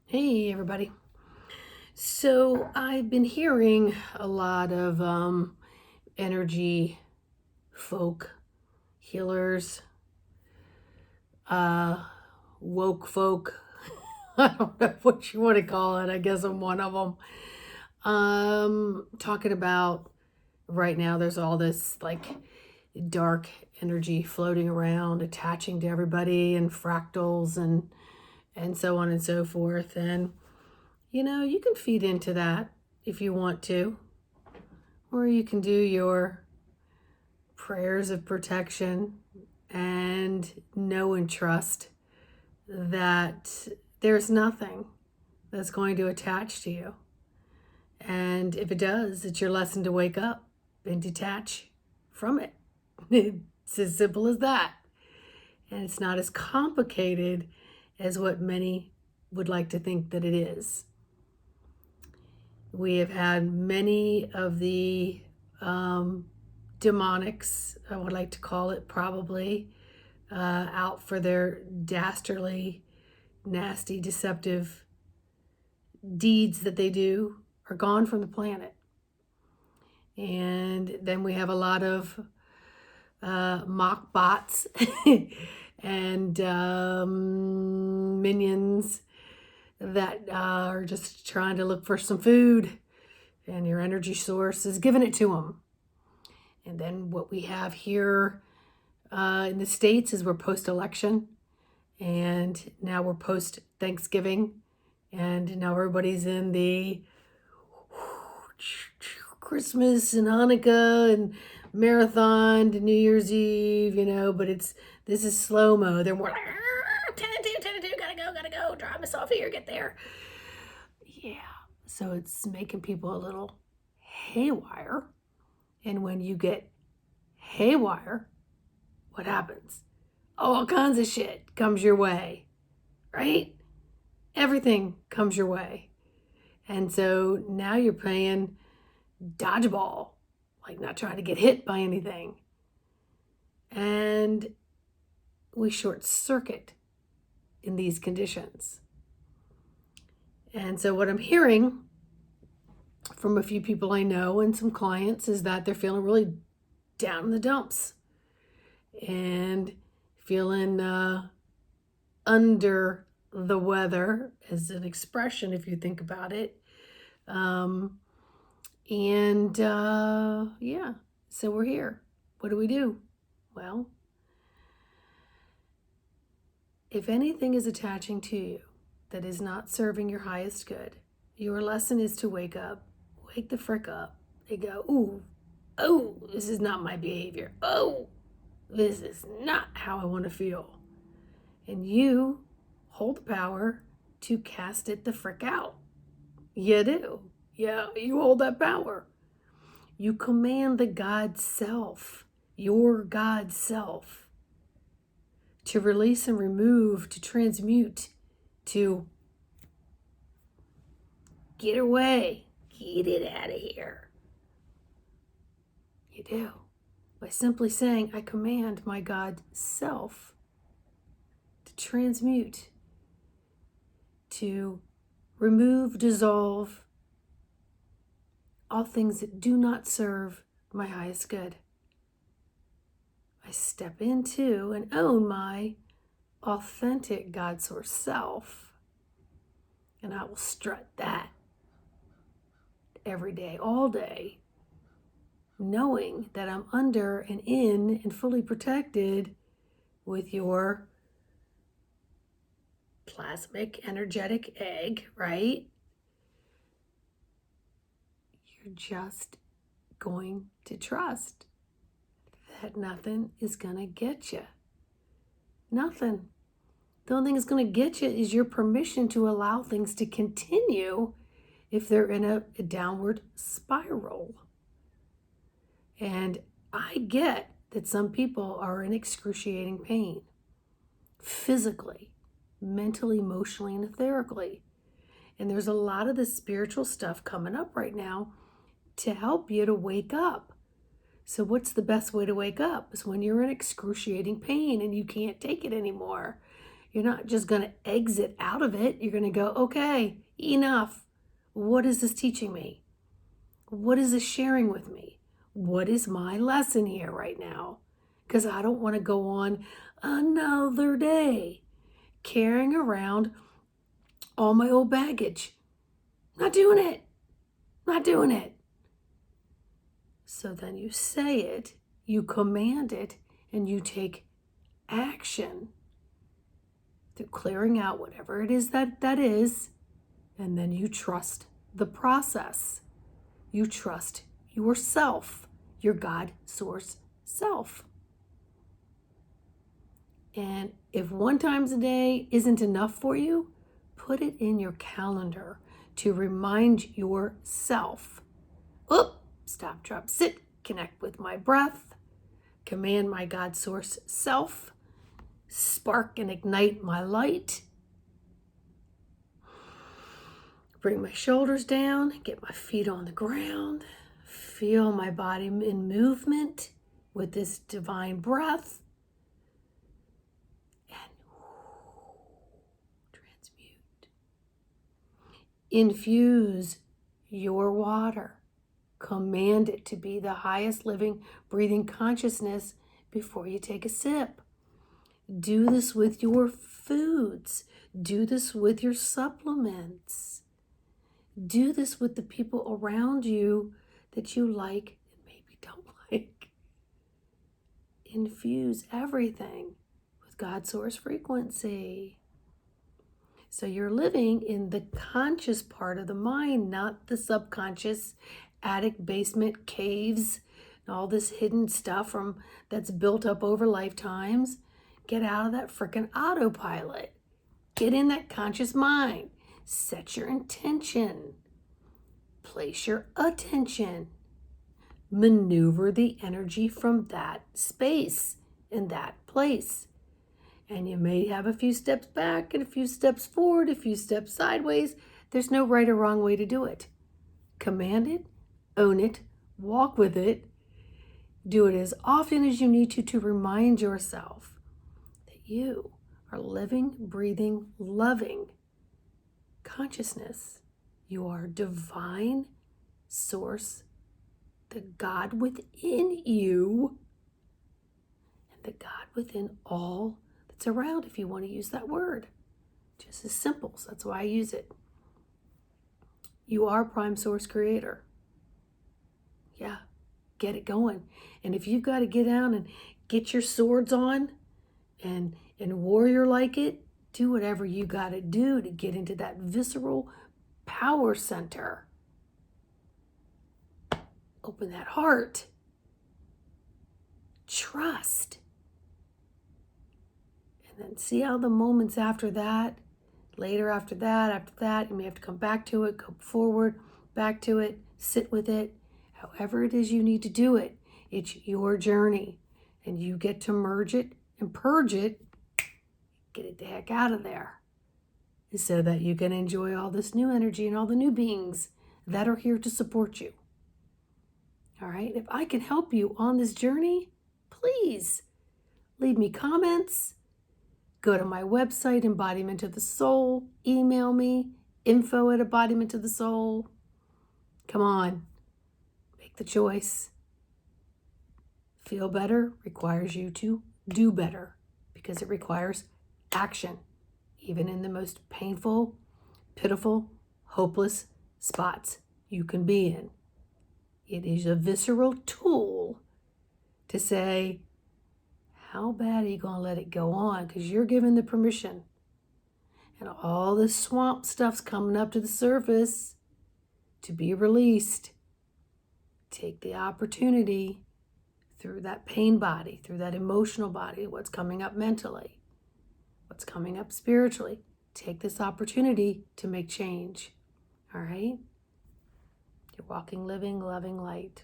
Hey, everybody. So I've been hearing a lot of energy folk, healers, uh, woke folk. I don't know what you want to call it. I guess I'm one of them. Talking about right now, there's all this like dark energy floating around, attaching to everybody, and fractals and so on and so forth. And you can feed into that if you want to, or you can do your prayers of protection and know and trust that there's nothing that's going to attach to you. And if it does, it's your lesson to wake up and detach from it. It's as simple as that. And it's not as complicated as what many would like to think that it is. We have had many of the demonics, I would like to call it, probably out for their dastardly, nasty, deceptive deeds that they do, are gone from the planet. And then we have a lot of mock bots and minions that are just trying to look for some food, and your energy source is giving it to them. And then what we have here in the States is we're post-election, and now we're post-Thanksgiving, and now everybody's in the Christmas and Hanukkah and marathon to New Year's Eve, but this is slow-mo. They're more like, 10 to 2, 10 to 2, gotta go, drive myself here, get there. Yeah, so it's making people a little haywire. And when you get haywire, what happens? All kinds of shit comes your way, right? Everything comes your way. And so now you're playing dodgeball, like not trying to get hit by anything. And we short circuit in these conditions. And so what I'm hearing from a few people I know and some clients is that they're feeling really down in the dumps and feeling under the weather, as an expression if you think about it. Yeah, so we're here. What do we do? Well, if anything is attaching to you that is not serving your highest good, your lesson is to wake up. Wake the frick up and go, ooh, oh, this is not my behavior. Oh, this is not how I want to feel. And you hold the power to cast it the frick out. You do. Yeah, you hold that power. You command the God self, your God self, to release and remove, to transmute, to get away, get it out of here. You do. By simply saying, I command my God self to transmute, to remove, dissolve all things that do not serve my highest good. I step into and own my authentic God source self, and I will strut that every day, all day, knowing that I'm under and in and fully protected with your plasmic energetic egg, right? You're just going to trust that nothing is going to get you. Nothing. The only thing that's going to get you is your permission to allow things to continue if they're in a downward spiral. And I get that some people are in excruciating pain, physically, mentally, emotionally, and etherically. And there's a lot of this spiritual stuff coming up right now to help you to wake up. So what's the best way to wake up? Is when you're in excruciating pain and you can't take it anymore. You're not just going to exit out of it. You're going to go, okay, enough. What is this teaching me? What is this sharing with me? What is my lesson here right now? Because I don't want to go on another day carrying around all my old baggage. Not doing it. Not doing it. So then you say it, you command it, and you take action through clearing out whatever it is that is, and then you trust the process. You trust yourself, your God source self. And if 1 time a day isn't enough for you, put it in your calendar to remind yourself. Stop, drop, sit, connect with my breath, command my God source self, spark and ignite my light, bring my shoulders down, get my feet on the ground, feel my body in movement with this divine breath, and transmute. Infuse your water. Command it to be the highest living, breathing consciousness before you take a sip. Do this with your foods. Do this with your supplements. Do this with the people around you that you like and maybe don't like. Infuse everything with God source frequency. So you're living in the conscious part of the mind, not the subconscious attic, basement, caves, and all this hidden stuff that's built up over lifetimes. Get out of that freaking autopilot. Get in that conscious mind. Set your intention. Place your attention. Maneuver the energy from that space in that place. And you may have a few steps back and a few steps forward, a few steps sideways. There's no right or wrong way to do it. Command it, own it, walk with it. Do it as often as you need to remind yourself that you are living, breathing, loving consciousness. You are divine source, the God within you, and the God within all that's around, if you want to use that word. Just as simple, so that's why I use it. You are prime source creator. Yeah, get it going. And if you've got to get down and get your swords on and warrior like it, do whatever you got to do to get into that visceral power center. Open that heart. Trust. And then see how the moments after that, later after that, you may have to come back to it, go forward, back to it, sit with it. However it is you need to do it, it's your journey. And you get to merge it and purge it, get it the heck out of there. So that you can enjoy all this new energy and all the new beings that are here to support you. All right, if I can help you on this journey, please leave me comments. Go to my website, Embodiment of the Soul. Email me, info@Embodiment of the Soul. Come on. Make the choice. Feel better requires you to do better because it requires action, even in the most painful, pitiful, hopeless spots you can be in. It is a visceral tool to say, how bad are you going to let it go on? Because you're given the permission. And all this swamp stuff's coming up to the surface to be released. Take the opportunity through that pain body, through that emotional body, what's coming up mentally, what's coming up spiritually. Take this opportunity to make change. All right? You're walking, living, loving light.